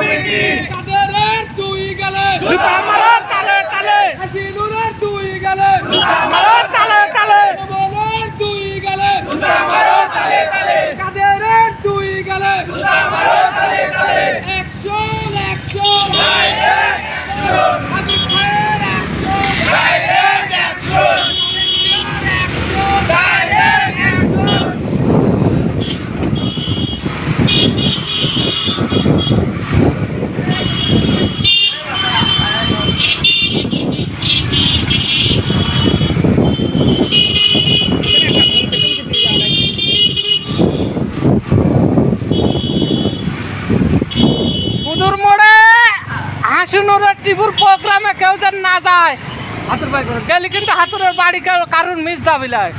committee কাদেরের দুই গেলে জুতা মারো তালে তালে হাসিনুরের দুই গেলে জুতা মারো তালে তালে নবলের দুই গেলে জুতা মারো তালে তালে কাদেরের দুই গেলে জুতা মারো তালে তালে action action direct action Habib ভাইয়ের action direct action direct action কুদুর মোড়ে হাসিনুরের টিপুর প্রোগ্রামে কেউ যেন না যায় হাতুর ভাই করে গেলি কিন্তু হাতুরের বাড়ি কারণ মিস যাবিলাই